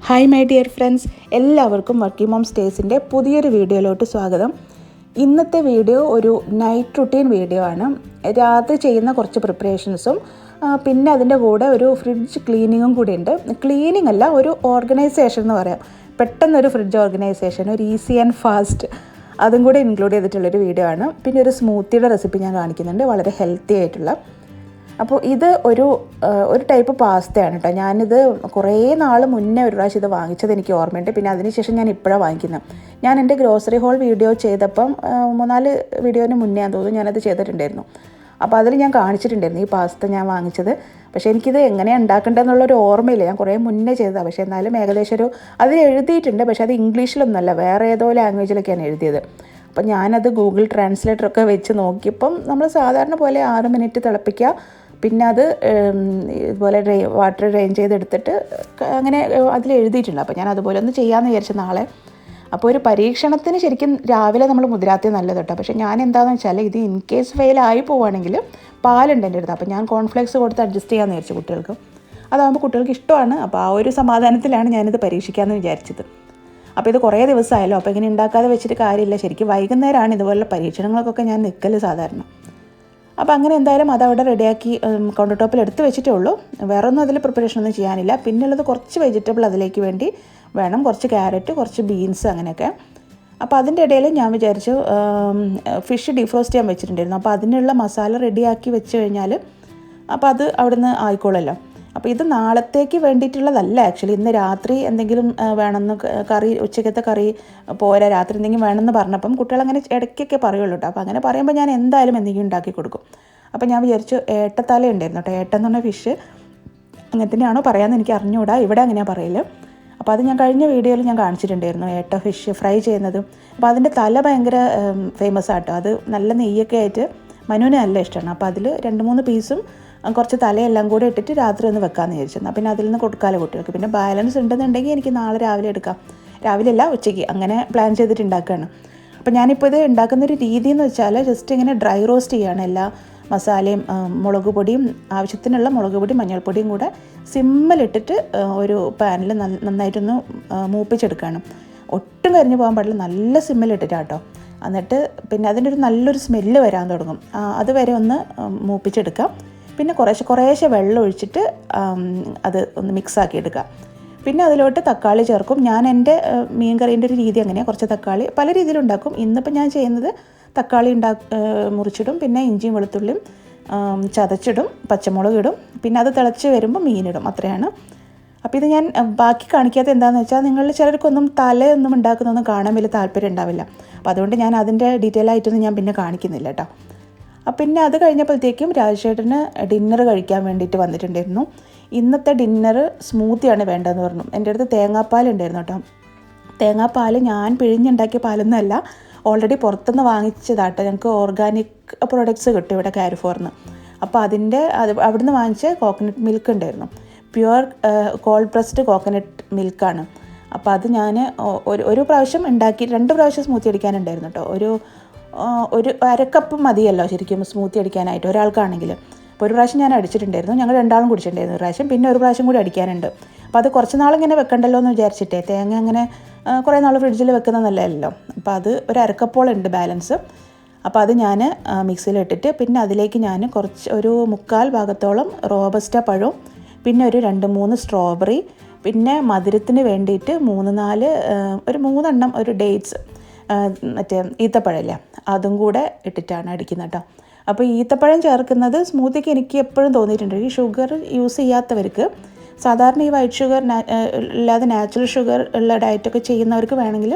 Hi my dear friends, എല്ലാവർക്കും working mom സ്റ്റേസിൻ്റെ പുതിയൊരു വീഡിയോയിലോട്ട് സ്വാഗതം. ഇന്നത്തെ വീഡിയോ ഒരു നൈറ്റ് റുട്ടീൻ വീഡിയോ ആണ്. രാത്രി ചെയ്യുന്ന കുറച്ച് പ്രിപ്പറേഷൻസും പിന്നെ അതിൻ്റെ കൂടെ ഒരു ഫ്രിഡ്ജ് ക്ലീനിങ്ങും കൂടി ഉണ്ട്. ക്ലീനിങ് അല്ല, ഒരു ഓർഗനൈസേഷൻ എന്ന് പറയാം. പെട്ടെന്നൊരു ഫ്രിഡ്ജ് ഓർഗനൈസേഷൻ, ഒരു ഈസി ആൻഡ് ഫാസ്റ്റ്, അതും കൂടി ഇൻക്ലൂഡ് ചെയ്തിട്ടുള്ളൊരു വീഡിയോ ആണ്. പിന്നെ ഒരു സ്മൂത്തിയുടെ റെസിപ്പി ഞാൻ കാണിക്കുന്നുണ്ട്, വളരെ ഹെൽത്തി ആയിട്ടുള്ള. അപ്പോൾ ഇത് ഒരു ടൈപ്പ് പാസ്തയാണ് കേട്ടോ. ഞാനിത് കുറേ നാൾ മുന്നേ ഒരു പ്രാവശ്യം ഇത് വാങ്ങിച്ചത് എനിക്ക് ഓർമ്മയുണ്ട്. പിന്നെ അതിനുശേഷം ഞാൻ ഇപ്പോഴാണ് വാങ്ങിക്കുന്നത്. ഞാൻ എൻ്റെ ഗ്രോസറി ഹോൾ വീഡിയോ ചെയ്തപ്പം 3-4 വീഡിയോന് മുന്നേ തോന്നുന്നു ഞാനത് ചെയ്തിട്ടുണ്ടായിരുന്നു. അപ്പോൾ അതിൽ ഞാൻ കാണിച്ചിട്ടുണ്ടായിരുന്നു ഈ പാസ്ത ഞാൻ വാങ്ങിച്ചത്. പക്ഷേ എനിക്കിത് എങ്ങനെയാണ് ഉണ്ടാക്കേണ്ടതെന്നുള്ളൊരു ഓർമ്മയില്ല. ഞാൻ കുറേ മുന്നേ ചെയ്തതാണ്. പക്ഷേ എന്നാലും ഏകദേശം അതിൽ എഴുതിയിട്ടുണ്ട്. പക്ഷേ അത് ഇംഗ്ലീഷിലൊന്നുമല്ല, വേറെ ഏതോ ലാംഗ്വേജിലൊക്കെയാണ് എഴുതിയത്. അപ്പം ഞാനത് ഗൂഗിൾ ട്രാൻസ്ലേറ്ററൊക്കെ വെച്ച് നോക്കിയപ്പം നമ്മൾ സാധാരണ പോലെ 6 മിനിറ്റ് തിളപ്പിക്കുക, പിന്നെ അത് ഇതുപോലെ വാട്ടർ ഡ്രെയിൻ ചെയ്തെടുത്തിട്ട് അങ്ങനെ അതിൽ എഴുതിയിട്ടുണ്ട്. അപ്പോൾ ഞാൻ അതുപോലെ ഒന്ന് ചെയ്യാമെന്ന് വിചാരിച്ചു നാളെ. അപ്പോൾ ഒരു പരീക്ഷണത്തിന് ശരിക്കും രാവിലെ നമ്മൾ മുതിരാത്തേ നല്ലത് കേട്ടോ. പക്ഷേ ഞാൻ എന്താണെന്ന് വെച്ചാൽ ഇത് ഇൻ കേസ് ഫെയിലായി പോവുകയാണെങ്കിൽ പാലുണ്ട് എൻ്റെ അടുത്ത്. അപ്പോൾ ഞാൻ കോൺഫ്ലെക്സ് കൊടുത്ത് അഡ്ജസ്റ്റ് ചെയ്യാമെന്ന് വിചാരിച്ചു കുട്ടികൾക്ക്. അതാകുമ്പോൾ കുട്ടികൾക്ക് ഇഷ്ടമാണ്. അപ്പോൾ ആ ഒരു സമാധാനത്തിലാണ് ഞാനിത് പരീക്ഷിക്കാമെന്ന് വിചാരിച്ചത്. അപ്പോൾ ഇത് കുറേ ദിവസമായല്ലോ, അപ്പോൾ ഇങ്ങനെ ഉണ്ടാക്കാതെ വെച്ചിട്ട് കാര്യമില്ല. ശരിക്കും വൈകുന്നേരമാണ് ഇതുപോലുള്ള പരീക്ഷണങ്ങൾക്കൊക്കെ ഞാൻ നിൽക്കൽ സാധാരണ. അപ്പോൾ അങ്ങനെ എന്തായാലും അതവിടെ റെഡിയാക്കി കൗണ്ടർ ടോപ്പിൽ എടുത്ത് വെച്ചിട്ടേ ഉള്ളൂ. വേറെ ഒന്നും അതിൽ പ്രിപ്പറേഷനൊന്നും ചെയ്യാനില്ല. പിന്നുള്ളത് കുറച്ച് വെജിറ്റബിൾ അതിലേക്ക് വേണ്ടി വേണം, കുറച്ച് ക്യാരറ്റ്, കുറച്ച് ബീൻസ്, അങ്ങനെയൊക്കെ. അപ്പോൾ അതിൻ്റെ ഇടയിൽ ഞാൻ വിചാരിച്ചു ഫിഷ് ഡീഫ്രോസ്റ്റ് ചെയ്യാൻ വെച്ചിട്ടുണ്ടായിരുന്നു. അപ്പോൾ അതിനുള്ള മസാല റെഡിയാക്കി വെച്ച് കഴിഞ്ഞാൽ അപ്പോൾ അത് അവിടെ നിന്ന് ആയിക്കോളല്ലോ. അപ്പോൾ ഇത് നാളത്തേക്ക് വേണ്ടിയിട്ടുള്ളതല്ല ആക്ച്വലി. ഇന്ന് രാത്രി എന്തെങ്കിലും വേണമെന്ന് കറി, ഉച്ചക്കത്തെ കറി പോരാ, രാത്രി എന്തെങ്കിലും വേണമെന്ന് പറഞ്ഞപ്പം കുട്ടികളങ്ങനെ ഇടയ്ക്കൊക്കെ പറയുള്ളൂ കേട്ടോ. അപ്പോൾ അങ്ങനെ പറയുമ്പോൾ ഞാൻ എന്തായാലും എന്തെങ്കിലും ഉണ്ടാക്കി കൊടുക്കും. അപ്പോൾ ഞാൻ വിചാരിച്ചു ഏട്ടത്തല ഉണ്ടായിരുന്നു കേട്ടോ. ഏട്ടൻ എന്ന് പറഞ്ഞ ഫിഷ് അങ്ങനെ തന്നെയാണോ പറയാമെന്ന് എനിക്ക് അറിഞ്ഞുകൂടാ, ഇവിടെ അങ്ങനെയാണ് പറയൽ. അപ്പോൾ അത് ഞാൻ കഴിഞ്ഞ വീഡിയോയിൽ ഞാൻ കാണിച്ചിട്ടുണ്ടായിരുന്നു, ഏട്ട ഫിഷ് ഫ്രൈ ചെയ്യുന്നത്. അപ്പോൾ അതിൻ്റെ തല ഭയങ്കര ഫേമസ് ആട്ടോ. അത് നല്ല നെയ്യൊക്കെ ആയിട്ട് മനുവിന് നല്ല ഇഷ്ടമാണ്. അപ്പോൾ അതിൽ 2-3 പീസും കുറച്ച് തലയെല്ലാം കൂടെ ഇട്ടിട്ട് രാത്രി ഒന്ന് വെക്കാമെന്ന് വിചാരിച്ചു. പിന്നെ അതിൽ നിന്ന് കൊടുക്കാമല്ലോ കുട്ടികൾക്ക്. പിന്നെ ബാലൻസ് ഉണ്ടെന്നുണ്ടെങ്കിൽ എനിക്ക് നാളെ രാവിലെ എടുക്കാം. രാവിലെ അല്ല, ഉച്ചയ്ക്ക്, അങ്ങനെ പ്ലാൻ ചെയ്തിട്ട് ഉണ്ടാക്കുകയാണ്. അപ്പോൾ ഞാനിപ്പോൾ ഇത് ഉണ്ടാക്കുന്നൊരു രീതി എന്ന് വെച്ചാൽ ജസ്റ്റ് ഇങ്ങനെ ഡ്രൈ റോസ്റ്റ് ചെയ്യുകയാണ്. എല്ലാ മസാലയും മുളക് പൊടിയും, ആവശ്യത്തിനുള്ള മുളക് പൊടിയും മഞ്ഞൾപ്പൊടിയും കൂടെ സിമ്മിലിട്ടിട്ട് ഒരു പാനിൽ നന്നായിട്ടൊന്ന് മൂപ്പിച്ചെടുക്കുകയാണ്. ഒട്ടും കരിഞ്ഞു പോകാൻ പാടില്ല, നല്ല സിമ്മിലിട്ടിട്ടാട്ടോ. എന്നിട്ട് പിന്നെ അതിൻ്റെ ഒരു നല്ലൊരു സ്മെല്ല് വരാൻ തുടങ്ങും. അതുവരെ ഒന്ന് മൂപ്പിച്ചെടുക്കാം. പിന്നെ കുറേശ്ശെ വെള്ളം ഒഴിച്ചിട്ട് അത് ഒന്ന് മിക്സാക്കി എടുക്കുക. പിന്നെ അതിലോട്ട് തക്കാളി ചേർക്കും. ഞാൻ എൻ്റെ മീൻ കറീൻ്റെ ഒരു രീതി അങ്ങനെയാണ്. കുറച്ച് തക്കാളി പല രീതിയിലുണ്ടാക്കും. ഇന്നിപ്പോൾ ഞാൻ ചെയ്യുന്നത് തക്കാളി മുറിച്ചിടും, പിന്നെ ഇഞ്ചിയും വെളുത്തുള്ളിയും ചതച്ചിടും, പച്ചമുളക് ഇടും, പിന്നെ അത് തിളച്ച് വരുമ്പോൾ മീനിടും, അത്രയാണ്. അപ്പോൾ ഇത് ഞാൻ ബാക്കി കാണിക്കാത്ത എന്താണെന്ന് വെച്ചാൽ നിങ്ങളിൽ ചിലർക്കൊന്നും തലയൊന്നും ഉണ്ടാക്കുന്നൊന്നും കാണാൻ വലിയ താല്പര്യം ഉണ്ടാവില്ല. അപ്പോൾ അതുകൊണ്ട് ഞാൻ അതിൻ്റെ ഡീറ്റെയിൽ ആയിട്ടൊന്നും ഞാൻ പിന്നെ കാണിക്കുന്നില്ല കേട്ടോ. പിന്നെ അത് കഴിഞ്ഞപ്പോഴത്തേക്കും രാജേട്ടന് ഡിന്നർ കഴിക്കാൻ വേണ്ടിയിട്ട് വന്നിട്ടുണ്ടായിരുന്നു. ഇന്നത്തെ ഡിന്നർ സ്മൂത്തിയാണ് വേണ്ടതെന്ന് പറഞ്ഞു. എൻ്റെ അടുത്ത് തേങ്ങാപ്പാൽ ഉണ്ടായിരുന്നു കേട്ടോ. തേങ്ങാപ്പാൽ ഞാൻ പിഴിഞ്ഞുണ്ടാക്കിയ പാലൊന്നും അല്ല, ഓൾറെഡി പുറത്തുനിന്ന് വാങ്ങിച്ചതാട്ടോ. ഞങ്ങൾക്ക് ഓർഗാനിക് പ്രോഡക്ട്സ് കിട്ടും ഇവിടെ കാരിഫോറിന്ന്. അപ്പോൾ അവിടുന്ന് വാങ്ങിച്ച കോക്കനട്ട് മിൽക്ക് ഉണ്ടായിരുന്നു. പ്യുവർ കോൾഡ് പ്രസ്ഡ് കോക്കനട്ട് മിൽക്കാണ്. അപ്പോൾ അത് ഞാൻ ഒരു പ്രാവശ്യം ഉണ്ടാക്കി 2 പ്രാവശ്യം സ്മൂത്തി അടിക്കാനുണ്ടായിരുന്നു കേട്ടോ. ഒരു 1/2 കപ്പ് മതിയല്ലോ ശരിക്കും സ്മൂത്തി അടിക്കാനായിട്ട് ഒരാൾക്കാണെങ്കിൽ. അപ്പോൾ ഒരു പ്രാവശ്യം ഞാൻ അടിച്ചിട്ടുണ്ടായിരുന്നു. ഞങ്ങൾ 2 കുടിച്ചിട്ടുണ്ടായിരുന്നു ഒരു പ്രാവശ്യം. പിന്നെ ഒരു പ്രാവശ്യം കൂടി അടിക്കാനുണ്ട്. അപ്പോൾ അത് കുറച്ച് നാളിങ്ങനെ വെക്കണ്ടല്ലോ എന്ന് വിചാരിച്ചിട്ടേ. തേങ്ങ അങ്ങനെ കുറേ നാൾ ഫ്രിഡ്ജിൽ വെക്കുന്നത് നല്ലതല്ലോ. അപ്പോൾ അത് ഒരു 1/2 കപ്പോളുണ്ട് ബാലൻസ്. അപ്പോൾ അത് ഞാൻ മിക്സിയിലിട്ടിട്ട് പിന്നെ അതിലേക്ക് ഞാൻ ഒരു 3/4 ഭാഗത്തോളം റോബസ്റ്റ പഴവും, പിന്നെ ഒരു 2-3 സ്ട്രോബെറി, പിന്നെ മധുരത്തിന് വേണ്ടിയിട്ട് 3 എണ്ണം ഒരു ഡേറ്റ്സ്, മറ്റേ ഈത്തപ്പഴമില്ല, അതും കൂടെ ഇട്ടിട്ടാണ് അടിക്കുന്നത് കേട്ടോ. അപ്പോൾ ഈത്തപ്പഴം ചേർക്കുന്നത് സ്മൂത്തിക്ക് എനിക്ക് എപ്പോഴും തോന്നിയിട്ടുണ്ട്. ഈ ഷുഗർ യൂസ് ചെയ്യാത്തവർക്ക്, സാധാരണ ഈ വൈറ്റ് ഷുഗർ ഇല്ലാതെ നാച്ചുറൽ ഷുഗർ ഉള്ള ഡയറ്റൊക്കെ ചെയ്യുന്നവർക്ക് വേണമെങ്കിൽ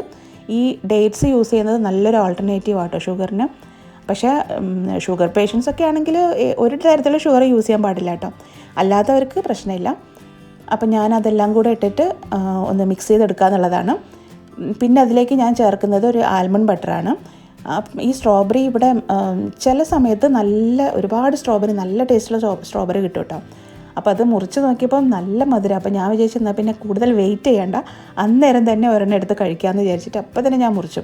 ഈ ഡേറ്റ്സ് യൂസ് ചെയ്യുന്നത് നല്ലൊരു ആൾട്ടർനേറ്റീവ് ആട്ടോ ഷുഗറിന്. പക്ഷേ ഷുഗർ പേഷ്യൻസ് ഒക്കെ ആണെങ്കിൽ ഒരു തരത്തിലുള്ള ഷുഗർ യൂസ് ചെയ്യാൻ പാടില്ല കേട്ടോ. അല്ലാത്തവർക്ക് പ്രശ്നമില്ല. അപ്പം ഞാൻ അതെല്ലാം കൂടെ ഇട്ടിട്ട് ഒന്ന് മിക്സ് ചെയ്തെടുക്കുക എന്നുള്ളതാണ്. പിന്നെ അതിലേക്ക് ഞാൻ ചേർക്കുന്നത് ഒരു ആൽമണ്ട് ബട്ടറാണ്. ഈ സ്ട്രോബെറി ഇവിടെ ചില സമയത്ത് ഒരുപാട് സ്ട്രോബെറി, നല്ല ടേസ്റ്റുള്ള സ്ട്രോബെറി കിട്ടും കേട്ടോ. അപ്പോൾ അത് മുറിച്ച് നോക്കിയപ്പോൾ നല്ല മധുരം. അപ്പോൾ ഞാൻ വിചാരിച്ചെന്നാൽ പിന്നെ കൂടുതൽ വെയിറ്റ് ചെയ്യേണ്ട, അന്നേരം തന്നെ ഒരെണ്ണം എടുത്ത് കഴിക്കാമെന്ന് വിചാരിച്ചിട്ട് അപ്പോൾ തന്നെ ഞാൻ മുറിച്ചു.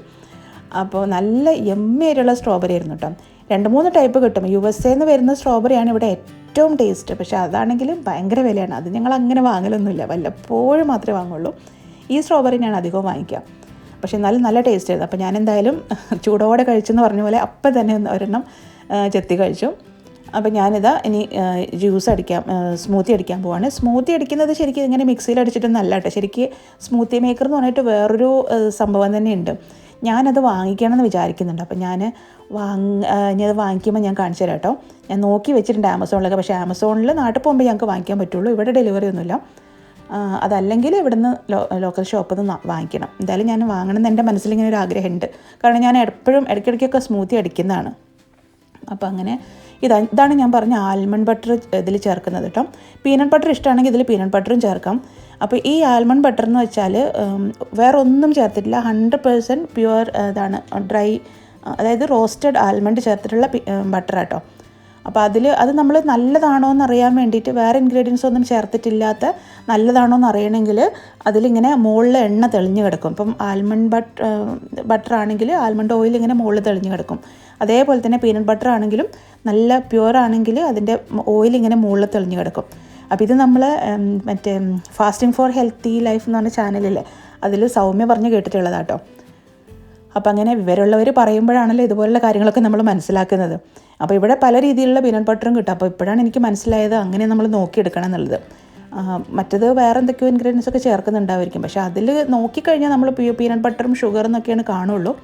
അപ്പോൾ നല്ല യമ്മിയായിട്ടുള്ള സ്ട്രോബെറി ആയിരുന്നു കേട്ടോ. 2-3 ടൈപ്പ് കിട്ടും. USA നിന്ന് വരുന്ന സ്ട്രോബെറിയാണ് ഇവിടെ ഏറ്റവും ടേസ്റ്റ്. പക്ഷേ അതാണെങ്കിൽ ഭയങ്കര വിലയാണ്. അത് ഞങ്ങൾ അങ്ങനെ വാങ്ങലൊന്നുമില്ല, വല്ലപ്പോഴും മാത്രമേ വാങ്ങുള്ളൂ. ഈ സ്ട്രോബെറി ഞാൻ അധികവും വാങ്ങിക്കാം. പക്ഷേ എന്നാലും നല്ല ടേസ്റ്റ് ആയിരുന്നു. അപ്പോൾ ഞാൻ എന്തായാലും ചൂടോടെ കഴിച്ചെന്ന് പറഞ്ഞ പോലെ അപ്പം തന്നെ ഒരെണ്ണം ചെത്തി കഴിച്ചു. അപ്പോൾ ഞാനിതാ ഇനി ജ്യൂസ് അടിക്കാം, സ്മൂത്തി അടിക്കാൻ പോവാണ്. സ്മൂത്തി അടിക്കുന്നത് ശരിക്കും ഇങ്ങനെ മിക്സിയിൽ അടിച്ചിട്ടൊന്നല്ല കേട്ടോ. ശരിക്കും സ്മൂത്തി മേക്കർ എന്ന് പറഞ്ഞിട്ട് വേറൊരു സംഭവം തന്നെയുണ്ട്. ഞാനത് വാങ്ങിക്കണമെന്ന് വിചാരിക്കുന്നുണ്ട്. അപ്പോൾ ഞാനത് വാങ്ങിക്കുമ്പോൾ ഞാൻ കാണിച്ചു തരാം കേട്ടോ. ഞാൻ നോക്കി വെച്ചിട്ടുണ്ട് ആമസോണിലൊക്കെ. പക്ഷേ ആമസോണിൽ നാട്ടിൽ പോകുമ്പോൾ ഞങ്ങൾക്ക് വാങ്ങിക്കാൻ പറ്റുള്ളൂ, ഇവിടെ ഡെലിവറി ഒന്നുമില്ല. അതല്ലെങ്കിൽ ഇവിടുന്ന് ലോക്കൽ ഷോപ്പിൽ നിന്ന് വാങ്ങിക്കണം. എന്തായാലും ഞാൻ വാങ്ങണമെന്ന് എൻ്റെ മനസ്സിലിങ്ങനെ ഒരു ആഗ്രഹമുണ്ട്. കാരണം ഞാൻ എപ്പോഴും ഇടയ്ക്കിടയ്ക്കൊക്കെ സ്മൂത്തി അടിക്കുന്നതാണ്. അപ്പോൾ അങ്ങനെ ഇതാണ് ഞാൻ പറഞ്ഞ ആൽമണ്ട് ബട്ടർ ഇതിൽ ചേർക്കുന്നത് കേട്ടോ. പീനട്ട് ബട്ടർ ഇഷ്ടമാണെങ്കിൽ ഇതിൽ പീനട്ട് ബട്ടറും ചേർക്കാം. അപ്പോൾ ഈ ആൽമണ്ട് ബട്ടർ എന്ന് വെച്ചാൽ വേറെ ഒന്നും ചേർത്തിട്ടില്ല, 100% പ്യുവർ ഇതാണ്, ഡ്രൈ, അതായത് റോസ്റ്റഡ് ആൽമണ്ട് ചേർത്തിട്ടുള്ള ബട്ടർ കേട്ടോ. അപ്പോൾ അത് നമ്മൾ നല്ലതാണോ എന്ന് അറിയാൻ വേണ്ടിയിട്ട് വേറെ ഇൻഗ്രീഡിയൻസ് ഒന്നും ചേർത്തിട്ടില്ലാത്ത നല്ലതാണോ എന്ന് അറിയണമെങ്കിൽ അതിലിങ്ങനെ മുകളിൽ എണ്ണ തെളിഞ്ഞ് കിടക്കും. ഇപ്പം ആൽമണ്ട് ബട്ടർ ആണെങ്കിൽ ആൽമണ്ട് ഓയിൽ ഇങ്ങനെ മുകളിൽ തെളിഞ്ഞ് കിടക്കും. അതേപോലെ തന്നെ പീനട്ട് ബട്ടർ ആണെങ്കിലും നല്ല പ്യുവർ ആണെങ്കിൽ അതിൻ്റെ ഓയിൽ ഇങ്ങനെ മുകളിൽ തെളിഞ്ഞ് കിടക്കും. അപ്പോൾ ഇത് നമ്മൾ മറ്റേ ഫാസ്റ്റിംഗ് ഫോർ ഹെൽത്തി ലൈഫ് എന്ന് പറഞ്ഞ ചാനലില്ലേ, അതിൽ സൗമ്യ പറഞ്ഞ് കേട്ടിട്ടുള്ളതാട്ടോ. അപ്പോൾ അങ്ങനെ വിവരമുള്ളവർ പറയുമ്പോഴാണല്ലോ ഇതുപോലുള്ള കാര്യങ്ങളൊക്കെ നമ്മൾ മനസ്സിലാക്കുന്നത്. അപ്പോൾ ഇവിടെ പല രീതിയിലുള്ള പീനട്ട് ബട്ടറും കിട്ടും. അപ്പോൾ ഇപ്പോഴാണ് എനിക്ക് മനസ്സിലായത് അങ്ങനെ നമ്മൾ നോക്കിയെടുക്കണം എന്നുള്ളത്. മറ്റത് വേറെ എന്തൊക്കെയോ ഇൻഗ്രീഡിയൻസ് ഒക്കെ ചേർക്കുന്നുണ്ടായിരിക്കും. പക്ഷേ അതിൽ നോക്കിക്കഴിഞ്ഞാൽ നമ്മൾ പീനട്ട് ബട്ടറും ഷുഗറും എന്നൊക്കെയാണ് കാണുള്ളൂ.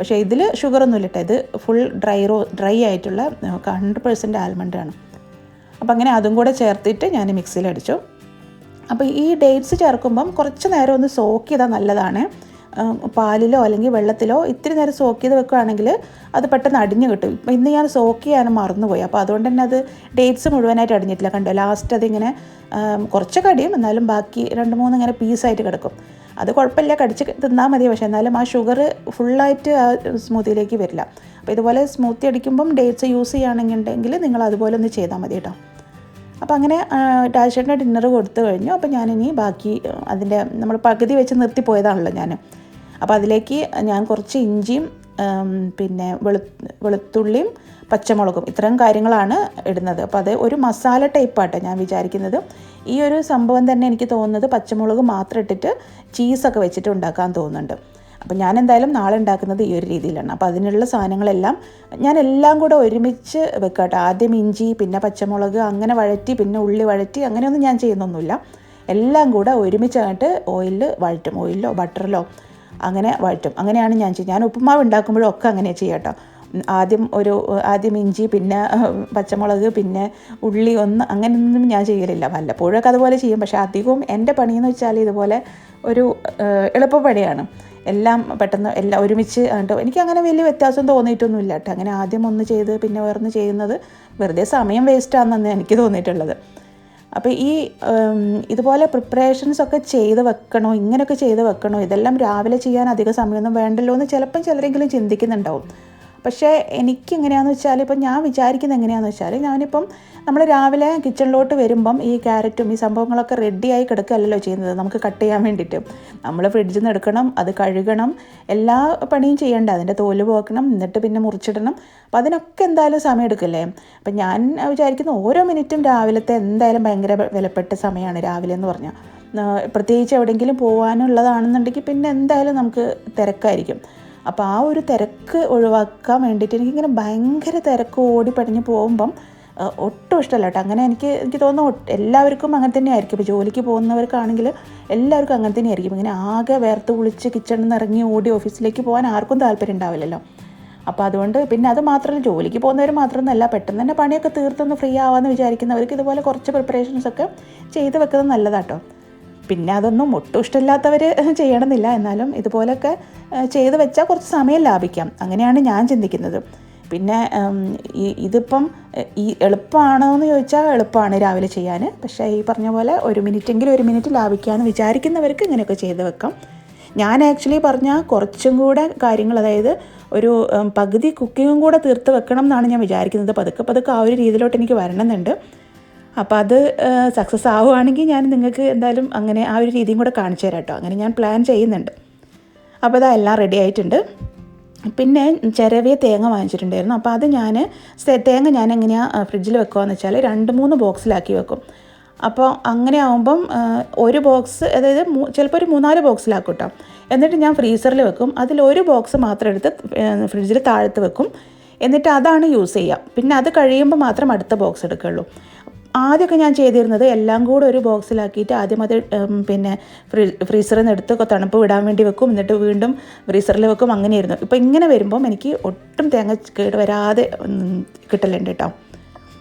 പക്ഷേ ഇതിൽ ഷുഗറൊന്നുമില്ല കേട്ടോ. ഇത് ഫുൾ ഡ്രൈ ആയിട്ടുള്ള 100% ആൽമണ്ടാണ്. അപ്പോൾ അങ്ങനെ അതും കൂടെ ചേർത്തിട്ട് ഞാൻ മിക്സിയിൽ അടിച്ചു. അപ്പോൾ ഈ ഡേറ്റ്സ് ചേർക്കുമ്പം കുറച്ച് നേരം ഒന്ന് സോക്ക് ചെയ്താൽ നല്ലതാണ്. പാലിലോ അല്ലെങ്കിൽ വെള്ളത്തിലോ ഇത്തിരി നേരം സോക്ക് ചെയ്ത് വെക്കുകയാണെങ്കിൽ അത് പെട്ടെന്ന് അടിഞ്ഞ് കിട്ടും. ഇപ്പോൾ ഇന്ന് ഞാൻ സോക്ക് ചെയ്യാനും മറന്നുപോയി. അപ്പോൾ അതുകൊണ്ട് തന്നെ അത് ഡേറ്റ്സ് മുഴുവനായിട്ട് അടിഞ്ഞിട്ടില്ല. കണ്ടോ, ലാസ്റ്റ് അതിങ്ങനെ കുറച്ചൊക്കെ അടിയും, എന്നാലും ബാക്കി 2-3 ഇങ്ങനെ പീസായിട്ട് കിടക്കും. അത് കുഴപ്പമില്ല, കടിച്ച് തിന്നാൽ മതി. പക്ഷേ എന്നാലും ആ ഷുഗർ ഫുള്ളായിട്ട് ആ സ്മൂത്തിയിലേക്ക് വരില്ല. അപ്പോൾ ഇതുപോലെ സ്മൂത്തി അടിക്കുമ്പം ഡേറ്റ്സ് യൂസ് ചെയ്യുകയാണെന്നുണ്ടെങ്കിൽ നിങ്ങൾ അതുപോലെ ഒന്ന് ചെയ്താൽ മതി കേട്ടോ. അപ്പോൾ അങ്ങനെ രാജേട്ടൻ്റെ ഡിന്നർ കൊടുത്തു കഴിഞ്ഞു. അപ്പോൾ ഞാനിനി ബാക്കി അതിൻ്റെ നമ്മൾ പകുതി വെച്ച് നിർത്തിപ്പോയതാണല്ലോ ഞാൻ. അപ്പോൾ അതിലേക്ക് ഞാൻ കുറച്ച് ഇഞ്ചിയും പിന്നെ വെളുത്തുള്ളിയും പച്ചമുളകും ഇത്തരം കാര്യങ്ങളാണ് ഇടുന്നത്. അപ്പോൾ അത് ഒരു മസാല ടൈപ്പാട്ടോ ഞാൻ വിചാരിക്കുന്നത്. ഈ ഒരു സംഭവം തന്നെ എനിക്ക് തോന്നുന്നത് പച്ചമുളക് മാത്രം ഇട്ടിട്ട് ചീസൊക്കെ വെച്ചിട്ട് ഉണ്ടാക്കാൻ തോന്നുന്നുണ്ട്. അപ്പോൾ ഞാൻ എന്തായാലും നാളെ ഉണ്ടാക്കുന്നത് ഈ ഒരു രീതിയിലാണ്. അപ്പോൾ അതിനുള്ള സാധനങ്ങളെല്ലാം ഞാൻ എല്ലാം കൂടെ ഒരുമിച്ച് വെക്കാട്ടോ. ആദ്യം ഇഞ്ചി, പിന്നെ പച്ചമുളക്, അങ്ങനെ വഴറ്റി, പിന്നെ ഉള്ളി വഴറ്റി, അങ്ങനെയൊന്നും ഞാൻ ചെയ്യുന്നൊന്നുമില്ല. എല്ലാം കൂടെ ഒരുമിച്ചായിട്ട് ഓയിലിൽ വഴറ്റും, ഓയിലിലോ ബട്ടറിലോ അങ്ങനെ വഴറ്റും. അങ്ങനെയാണ് ഞാൻ ചെയ്യുന്നത്. ഞാൻ ഉപ്പുമാവ് ഉണ്ടാക്കുമ്പോഴും ഒക്കെ അങ്ങനെ ചെയ്യാം കേട്ടോ. ആദ്യം ഇഞ്ചി, പിന്നെ പച്ചമുളക്, പിന്നെ ഉള്ളി, അങ്ങനെയൊന്നും ഞാൻ ചെയ്യലില്ല. വല്ലപ്പോഴൊക്കെ അതുപോലെ ചെയ്യും. പക്ഷേ അധികവും എൻ്റെ പണിയെന്ന് വെച്ചാൽ ഇതുപോലെ ഒരു എളുപ്പപ്പണിയാണ്. എല്ലാം പെട്ടെന്ന് എല്ലാം ഒരുമിച്ച് കേട്ടോ. എനിക്കങ്ങനെ വലിയ വ്യത്യാസം തോന്നിയിട്ടൊന്നുമില്ല കേട്ടോ. അങ്ങനെ ആദ്യം ഒന്ന് ചെയ്ത് പിന്നെ വേറൊന്ന് ചെയ്യുന്നത് വെറുതെ സമയം വേസ്റ്റാണെന്നാണ് എനിക്ക് തോന്നിയിട്ടുള്ളത്. അപ്പോൾ ഇതുപോലെ പ്രിപ്പറേഷൻസൊക്കെ ചെയ്ത് വെക്കണോ, ഇങ്ങനെയൊക്കെ ചെയ്ത് വെക്കണോ, ഇതെല്ലാം രാവിലെ ചെയ്യാൻ അധികം സമയമൊന്നും വേണ്ടല്ലോ എന്ന് ചിലപ്പം ചിലരെങ്കിലും ചിന്തിക്കുന്നുണ്ടാവും. പക്ഷേ എനിക്കെങ്ങനെയാണെന്ന് വെച്ചാൽ, ഇപ്പം ഞാൻ വിചാരിക്കുന്നത് എങ്ങനെയാണെന്ന് വെച്ചാൽ, ഞാനിപ്പം നമ്മൾ രാവിലെ കിച്ചണിലോട്ട് വരുമ്പം ഈ ക്യാരറ്റും ഈ സംഭവങ്ങളൊക്കെ റെഡിയായി കിടക്കുകയല്ലല്ലോ ചെയ്യുന്നത്. നമുക്ക് കട്ട് ചെയ്യാൻ വേണ്ടിയിട്ട് നമ്മൾ ഫ്രിഡ്ജിൽ നിന്ന് എടുക്കണം, അത് കഴുകണം, എല്ലാ പണിയും ചെയ്യേണ്ട, അതിൻ്റെ തോല് പോക്കണം, എന്നിട്ട് പിന്നെ മുറിച്ചിടണം. അപ്പം അതിനൊക്കെ എന്തായാലും സമയം എടുക്കില്ലേ. അപ്പം ഞാൻ വിചാരിക്കുന്നു ഓരോ മിനിറ്റും രാവിലത്തെ എന്തായാലും ഭയങ്കര വിലപ്പെട്ട സമയമാണ് രാവിലെ എന്ന് പറഞ്ഞാൽ. പ്രത്യേകിച്ച് എവിടെയെങ്കിലും പോകാനുള്ളതാണെന്നുണ്ടെങ്കിൽ പിന്നെ എന്തായാലും നമുക്ക് തിരക്കായിരിക്കും. അപ്പോൾ ആ ഒരു തിരക്ക് ഒഴിവാക്കാൻ വേണ്ടിയിട്ട് എനിക്കിങ്ങനെ ഭയങ്കര തിരക്ക് ഓടി പടിഞ്ഞ് പോകുമ്പം ഒട്ടും ഇഷ്ടമല്ല കേട്ടോ. അങ്ങനെ എനിക്ക് തോന്നുന്നു എല്ലാവർക്കും അങ്ങനെ തന്നെ ആയിരിക്കും. ഇപ്പോൾ ജോലിക്ക് പോകുന്നവർക്കാണെങ്കിൽ എല്ലാവർക്കും അങ്ങനെ തന്നെ ആയിരിക്കും. ഇങ്ങനെ ആകെ വേർത്ത് കുളിച്ച് കിച്ചണിൽ നിന്ന് ഇറങ്ങി ഓടി ഓഫീസിലേക്ക് പോകാൻ ആർക്കും താല്പര്യം ഉണ്ടാവില്ലല്ലോ. അപ്പോൾ അതുകൊണ്ട് പിന്നെ അത് മാത്രമല്ല, ജോലിക്ക് പോകുന്നവർ മാത്രമൊന്നുമല്ല, പെട്ടെന്ന് തന്നെ പണിയൊക്കെ തീർത്തൊന്ന് ഫ്രീ ആവാമെന്ന് വിചാരിക്കുന്നവർക്ക് ഇതുപോലെ കുറച്ച് പ്രിപ്പറേഷൻസൊക്കെ ചെയ്ത് വെക്കുന്നത് നല്ലതാട്ടോ. പിന്നെ അതൊന്നും ഒട്ടും ഇഷ്ടമില്ലാത്തവർ ചെയ്യണമെന്നില്ല. എന്നാലും ഇതുപോലെയൊക്കെ ചെയ്ത് വെച്ചാൽ കുറച്ച് സമയം ലാഭിക്കാം. അങ്ങനെയാണ് ഞാൻ ചിന്തിക്കുന്നത്. പിന്നെ ഇതിപ്പം എളുപ്പമാണോ എന്ന് ചോദിച്ചാൽ എളുപ്പമാണ് രാവിലെ ചെയ്യാൻ. പക്ഷേ ഈ പറഞ്ഞ പോലെ ഒരു മിനിറ്റ് ലാഭിക്കാമെന്ന് വിചാരിക്കുന്നവർക്ക് ഇങ്ങനെയൊക്കെ ചെയ്ത് വെക്കാം. ഞാൻ ആക്ച്വലി പറഞ്ഞാൽ കുറച്ചും കൂടെ കാര്യങ്ങൾ, അതായത് ഒരു പകുതി കുക്കിങ്ങും കൂടെ തീർത്ത് വെക്കണം എന്നാണ് ഞാൻ വിചാരിക്കുന്നത്. പതുക്കെ ആ ഒരു രീതിയിലോട്ട് എനിക്ക് വരണമെന്നുണ്ട്. അപ്പോൾ അത് സക്സസ് ആവുകയാണെങ്കിൽ ഞാൻ നിങ്ങൾക്ക് എന്തായാലും അങ്ങനെ ആ ഒരു രീതിയും കൂടെ കാണിച്ചു തരാം കേട്ടോ. അങ്ങനെ ഞാൻ പ്ലാൻ ചെയ്യുന്നുണ്ട്. അപ്പോൾ ഇതാ എല്ലാം റെഡി ആയിട്ടുണ്ട്. പിന്നെ ചിരവിയ തേങ്ങ വാങ്ങിച്ചിട്ടുണ്ടായിരുന്നു. അപ്പോൾ അത് തേങ്ങ ഞാൻ എങ്ങനെയാണ് ഫ്രിഡ്ജിൽ വെക്കുകയെന്ന് വെച്ചാൽ 2-3 ബോക്സിലാക്കി വെക്കും. അപ്പോൾ അങ്ങനെ ആകുമ്പം ഒരു ബോക്സ്, അതായത് ചിലപ്പോൾ ഒരു 3-4 ബോക്സിലാക്കും കേട്ടോ. എന്നിട്ട് ഞാൻ ഫ്രീസറിൽ വെക്കും. അതിലൊരു ബോക്സ് മാത്രം എടുത്ത് ഫ്രിഡ്ജിൽ താഴത്ത് വെക്കും. എന്നിട്ട് അതാണ് യൂസ് ചെയ്യുക. പിന്നെ അത് കഴിയുമ്പോൾ മാത്രം അടുത്ത ബോക്സ് എടുക്കുകയുള്ളൂ. ആദ്യമൊക്കെ ഞാൻ ചെയ്തിരുന്നത് എല്ലാം കൂടെ ഒരു ബോക്സിലാക്കിയിട്ട് ആദ്യം അത് പിന്നെ ഫ്രീസറിൽ നിന്ന് എടുത്ത് തണുപ്പ് വിടാൻ വേണ്ടി വെക്കും. എന്നിട്ട് വീണ്ടും ഫ്രീസറിൽ വെക്കും. അങ്ങനെയായിരുന്നു. ഇപ്പോൾ ഇങ്ങനെ വരുമ്പം എനിക്ക് ഒട്ടും തേങ്ങ കേട് വരാതെ കിട്ടലുണ്ട് കേട്ടോ.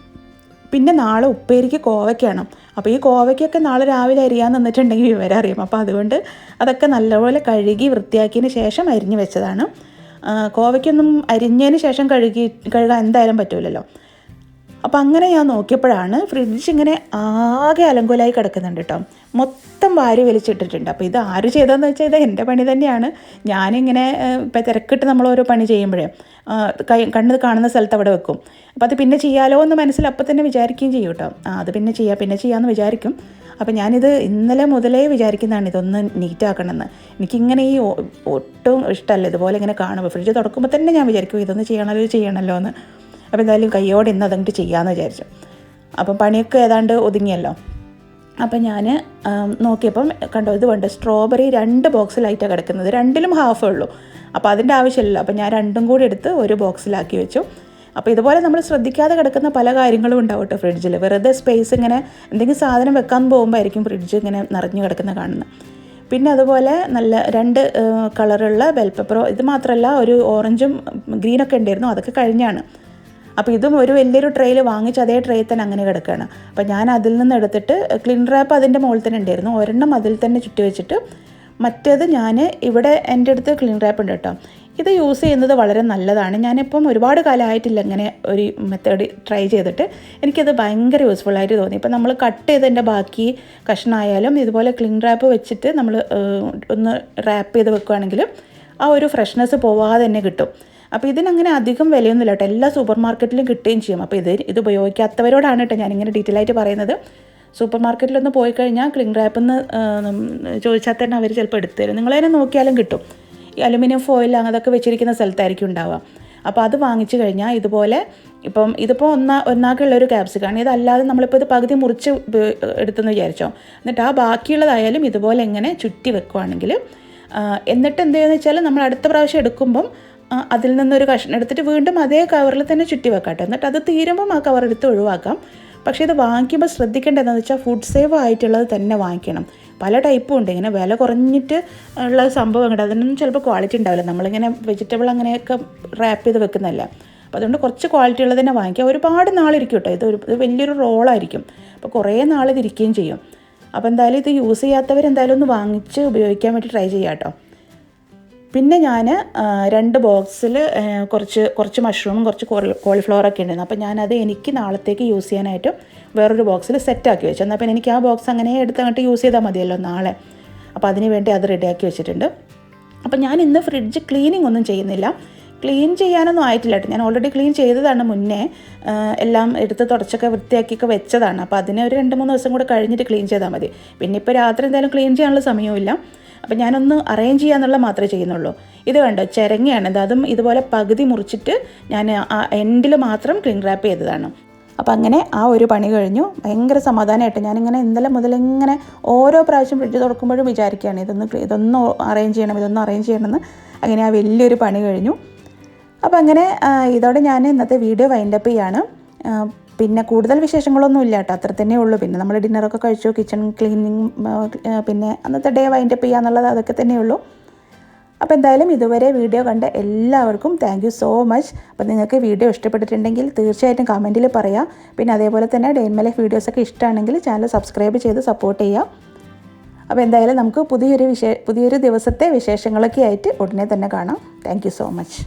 പിന്നെ നാളെ ഉപ്പേരിക്ക് കോവയ്ക്കാണ്. അപ്പോൾ ഈ കോവയ്ക്കൊക്കെ നാളെ രാവിലെ അരിയാൻ നിന്നിട്ടുണ്ടെങ്കിൽ വിവരം അറിയും. അപ്പോൾ അതുകൊണ്ട് അതൊക്കെ നല്ലപോലെ കഴുകി വൃത്തിയാക്കിയതിന് ശേഷം അരിഞ്ഞ് വെച്ചതാണ്. കോവയ്ക്കൊന്നും അരിഞ്ഞതിന് ശേഷം കഴുകാൻ എന്തായാലും പറ്റില്ലല്ലോ. അപ്പോൾ അങ്ങനെ ഞാൻ നോക്കിയപ്പോഴാണ് ഫ്രിഡ്ജ് ഇങ്ങനെ ആകെ അലങ്കോലായി കിടക്കുന്നുണ്ട് കേട്ടോ. മൊത്തം വാരി വലിച്ചിട്ടിട്ടുണ്ട്. അപ്പോൾ ഇത് ആര് ചെയ്തതെന്ന് വെച്ചാൽ ഇത് എൻ്റെ പണി തന്നെയാണ്. ഞാനിങ്ങനെ ഇപ്പോൾ തിരക്കിട്ട് നമ്മൾ ഓരോ പണി ചെയ്യുമ്പോഴേ കണ്ണ് കാണുന്ന സ്ഥലത്ത് അവിടെ വെക്കും. അപ്പോൾ അത് പിന്നെ ചെയ്യാലോ എന്ന് മനസ്സിൽ അപ്പം തന്നെ വിചാരിക്കുകയും ചെയ്യും കേട്ടോ. അത് പിന്നെ ചെയ്യാമെന്ന് വിചാരിക്കും. അപ്പോൾ ഞാനിത് ഇന്നലെ മുതലേ വിചാരിക്കുന്നതാണ് ഇതൊന്ന് നീറ്റാക്കണമെന്ന്. എനിക്കിങ്ങനെ ഈ ഒട്ടും ഇഷ്ടമല്ല ഇതുപോലെ ഇങ്ങനെ കാണുമ്പോൾ. ഫ്രിഡ്ജ് തുറക്കുമ്പോൾ തന്നെ ഞാൻ വിചാരിക്കും ഇതൊന്ന് ചെയ്യണമല്ലോ എന്ന്. അപ്പോൾ എന്തായാലും കയ്യോടെ ഇന്ന് അതങ്ങോട്ട് ചെയ്യാമെന്ന് വിചാരിച്ചു. അപ്പം പണിയൊക്കെ ഏതാണ്ട് ഒതുങ്ങിയല്ലോ. അപ്പം ഞാൻ നോക്കിയപ്പം കണ്ടോ, ഇത് വേണ്ട സ്ട്രോബെറി 2 ബോക്സിലായിട്ടാണ് കിടക്കുന്നത്. 2ലും ഹാഫേ ഉള്ളൂ. അപ്പോൾ അതിൻ്റെ ആവശ്യമില്ലല്ലോ. അപ്പോൾ ഞാൻ 2ഉം കൂടി എടുത്ത് ഒരു ബോക്സിലാക്കി വെച്ചു. അപ്പോൾ ഇതുപോലെ നമ്മൾ ശ്രദ്ധിക്കാതെ കിടക്കുന്ന പല കാര്യങ്ങളും ഉണ്ടാവും കേട്ടോ ഫ്രിഡ്ജിൽ. വെറുതെ സ്പേസ് ഇങ്ങനെ എന്തെങ്കിലും സാധനം വെക്കാൻ പോകുമ്പോൾ ആയിരിക്കും ഫ്രിഡ്ജ് ഇങ്ങനെ നിറഞ്ഞു കിടക്കുന്ന കാണുന്നത്. പിന്നെ അതുപോലെ നല്ല 2 കളറുള്ള ബെൽ പെപ്പറോ, ഇത് മാത്രമല്ല ഒരു ഓറഞ്ചും ഗ്രീനൊക്കെ ഉണ്ടായിരുന്നു, അതൊക്കെ കഴിഞ്ഞാണ്. അപ്പോൾ ഇതും ഒരു വലിയൊരു ട്രെയിൽ വാങ്ങിച്ച് അതേ ട്രെയിൽ തന്നെ അങ്ങനെ കിടക്കുകയാണ്. അപ്പോൾ ഞാൻ അതിൽ നിന്ന് എടുത്തിട്ട് ക്ലീൻ റാപ്പ് അതിൻ്റെ മുകളിൽ തന്നെ ഉണ്ടായിരുന്നു. ഒരെണ്ണം അതിൽ തന്നെ ചുറ്റി വെച്ചിട്ട് മറ്റേത് ഞാൻ ഇവിടെ എൻ്റെ അടുത്ത് ക്ലീൻ റാപ്പ് ഉണ്ട് കേട്ടോ. ഇത് യൂസ് ചെയ്യുന്നത് വളരെ നല്ലതാണ്. ഞാനിപ്പം ഒരുപാട് കാലമായിട്ടില്ല ഇങ്ങനെ ഒരു മെത്തേഡ് ട്രൈ ചെയ്തിട്ട്. എനിക്കത് ഭയങ്കര യൂസ്ഫുള്ളായിട്ട് തോന്നി. ഇപ്പം നമ്മൾ കട്ട് ചെയ്തതിൻ്റെ ബാക്കി കഷ്ണമായാലും ഇതുപോലെ ക്ലീൻ റാപ്പ് വെച്ചിട്ട് നമ്മൾ ഒന്ന് റാപ്പ് ചെയ്ത് വെക്കുകയാണെങ്കിൽ ആ ഒരു ഫ്രഷ്നെസ് പോവാതെ തന്നെ കിട്ടും. അപ്പോൾ ഇതിനങ്ങനെ അധികം വിലയൊന്നുമില്ല കേട്ടോ. എല്ലാ സൂപ്പർ മാർക്കറ്റിലും കിട്ടുകയും ചെയ്യും. അപ്പോൾ ഇത് ഉപയോഗിക്കാത്തവരോടാണ് കേട്ടോ ഞാനിങ്ങനെ ഡീറ്റെയിൽ ആയിട്ട് പറയുന്നത്. സൂപ്പർ മാർക്കറ്റിലൊന്ന് പോയി കഴിഞ്ഞാൽ ക്ലിംഗ് റാപ്പെന്ന് ചോദിച്ചാൽ തന്നെ അവർ ചിലപ്പോൾ എടുത്തു തരും. നിങ്ങളതിനെ നോക്കിയാലും കിട്ടും. ഈ അലുമിനിയം ഫോയിൽ അതൊക്കെ വെച്ചിരിക്കുന്ന സ്ഥലത്തായിരിക്കും ഉണ്ടാവുക. അപ്പോൾ അത് വാങ്ങിച്ചു കഴിഞ്ഞാൽ ഇതുപോലെ ഇതിപ്പോൾ ഒന്നാക്കുള്ളൊരു ക്യാപ്സിക്കാണ്. ഇതല്ലാതെ നമ്മളിപ്പോൾ ഇത് പകുതി മുറിച്ച് എടുത്തെന്ന് വിചാരിച്ചോ. എന്നിട്ട് ആ ബാക്കിയുള്ളതായാലും ഇതുപോലെ ഇങ്ങനെ ചുറ്റി വെക്കുവാണെങ്കിൽ എന്നിട്ട് എന്ത് ചെയ്യുമെന്ന് വെച്ചാൽ നമ്മൾ അടുത്ത പ്രാവശ്യം എടുക്കുമ്പം അതിൽ നിന്നൊരു കഷ്ണം എടുത്തിട്ട് വീണ്ടും അതേ കവറിൽ തന്നെ ചുറ്റി വെക്കാട്ടോ. എന്നിട്ട് അത് തീരുമ്പം ആ കവർ എടുത്ത് ഒഴിവാക്കാം. പക്ഷേ ഇത് വാങ്ങിക്കുമ്പോൾ ശ്രദ്ധിക്കേണ്ടത് എന്താണെന്ന് വെച്ചാൽ ഫുഡ് സേവ് ആയിട്ടുള്ളത് തന്നെ വാങ്ങിക്കണം. പല ടൈപ്പും ഉണ്ട്. ഇങ്ങനെ വില കുറഞ്ഞിട്ട് ഉള്ള സംഭവം ഉണ്ട്, അതിനൊന്നും ചിലപ്പോൾ ക്വാളിറ്റി ഉണ്ടാവില്ല. നമ്മളിങ്ങനെ വെജിറ്റബിൾ അങ്ങനെയൊക്കെ റാപ്പ് ചെയ്ത് വെക്കുന്നതല്ല. അപ്പോൾ അതുകൊണ്ട് കുറച്ച് ക്വാളിറ്റി ഉള്ളത് തന്നെ വാങ്ങിക്കുക. ഒരുപാട് നാളിരിക്കും കേട്ടോ. ഇത് വലിയൊരു റോളായിരിക്കും. അപ്പോൾ കുറേ നാൾ ഇതിരിക്കുകയും ചെയ്യും. അപ്പോൾ എന്തായാലും ഇത് യൂസ് ചെയ്യാത്തവരെന്തായാലും ഒന്ന് വാങ്ങിച്ച് ഉപയോഗിക്കാൻ വേണ്ടി ട്രൈ ചെയ്യാം കേട്ടോ. പിന്നെ ഞാൻ 2 ബോക്സിൽ കുറച്ച് മഷ്റൂമും കുറച്ച് കോളിഫ്ലവറൊക്കെ ഉണ്ടായിരുന്നു. അപ്പോൾ ഞാനത് എനിക്ക് നാളത്തേക്ക് യൂസ് ചെയ്യാനായിട്ട് വേറൊരു ബോക്സിൽ സെറ്റാക്കി വെച്ചു. എന്നാൽ പിന്നെ എനിക്ക് ആ ബോക്സ് അങ്ങനെ എടുത്ത് അങ്ങോട്ട് യൂസ് ചെയ്താൽ മതിയല്ലോ നാളെ. അപ്പോൾ അതിന് വേണ്ടി അത് റെഡിയാക്കി വെച്ചിട്ടുണ്ട്. അപ്പോൾ ഞാൻ ഇന്ന് ഫ്രിഡ്ജ് ക്ലീനിങ് ഒന്നും ചെയ്യുന്നില്ല. ക്ലീൻ ചെയ്യാനൊന്നും ആയിട്ടില്ല കേട്ടോ. ഞാൻ ഓൾറെഡി ക്ലീൻ ചെയ്തതാണ് മുന്നേ. എല്ലാം എടുത്ത് തുടച്ചൊക്കെ വൃത്തിയാക്കിയൊക്കെ വെച്ചതാണ്. അപ്പോൾ അതിന് ഒരു 2-3 ദിവസം കൂടെ കഴിഞ്ഞിട്ട് ക്ലീൻ ചെയ്താൽ മതി. പിന്നെ ഇപ്പോൾ രാത്രി എന്തായാലും ക്ലീൻ ചെയ്യാനുള്ള സമയമില്ല. അപ്പോൾ ഞാനൊന്ന് അറേഞ്ച് ചെയ്യാന്നുള്ള മാത്രമേ ചെയ്യുന്നുള്ളൂ. ഇത് കണ്ടോ, ചിരങ്ങയാണ്. അതും ഇതുപോലെ പകുതി മുറിച്ചിട്ട് ഞാൻ ആ എൻഡിൽ മാത്രം ക്ലീൻ റാപ്പ് ചെയ്തതാണ്. അപ്പോൾ അങ്ങനെ ആ ഒരു പണി കഴിഞ്ഞു. ഭയങ്കര സമാധാനമായിട്ട് ഞാനിങ്ങനെ ഇന്നലെ മുതലിങ്ങനെ ഓരോ പ്രാവശ്യം ഫ്രിഡ്ജ് തുറക്കുമ്പോഴും വിചാരിക്കുകയാണ് ഇതൊന്ന് അറേഞ്ച് ചെയ്യണമെന്ന്. അങ്ങനെ ആ വലിയൊരു പണി കഴിഞ്ഞു. അപ്പോൾ അങ്ങനെ ഇതോടെ ഞാൻ ഇന്നത്തെ വീഡിയോ വൈൻഡപ്പ് ചെയ്യാണ്. പിന്നെ കൂടുതൽ വിശേഷങ്ങളൊന്നും ഇല്ല കേട്ടോ, അത്ര തന്നെ ഉള്ളൂ. പിന്നെ നമ്മൾ ഡിന്നറൊക്കെ കഴിച്ചു, കിച്ചൺ ക്ലീനിങ്, പിന്നെ അന്നത്തെ ഡേ വൈൻഡപ്പ് ചെയ്യുക എന്നുള്ളത് അതൊക്കെ തന്നെയുള്ളൂ. അപ്പോൾ എന്തായാലും ഇതുവരെ വീഡിയോ കണ്ട എല്ലാവർക്കും താങ്ക് യു സോ മച്ച്. അപ്പോൾ നിങ്ങൾക്ക് വീഡിയോ ഇഷ്ടപ്പെട്ടിട്ടുണ്ടെങ്കിൽ തീർച്ചയായിട്ടും കമൻറ്റിൽ പറയാം. പിന്നെ അതേപോലെ തന്നെ ഡേ ഇൻ മൈ ലൈഫ് വീഡിയോസൊക്കെ ഇഷ്ടമാണെങ്കിൽ ചാനൽ സബ്സ്ക്രൈബ് ചെയ്ത് സപ്പോർട്ട് ചെയ്യാം. അപ്പോൾ എന്തായാലും നമുക്ക് പുതിയൊരു ദിവസത്തെ വിശേഷങ്ങളൊക്കെ ആയിട്ട് ഉടനെ തന്നെ കാണാം. Thank you so much.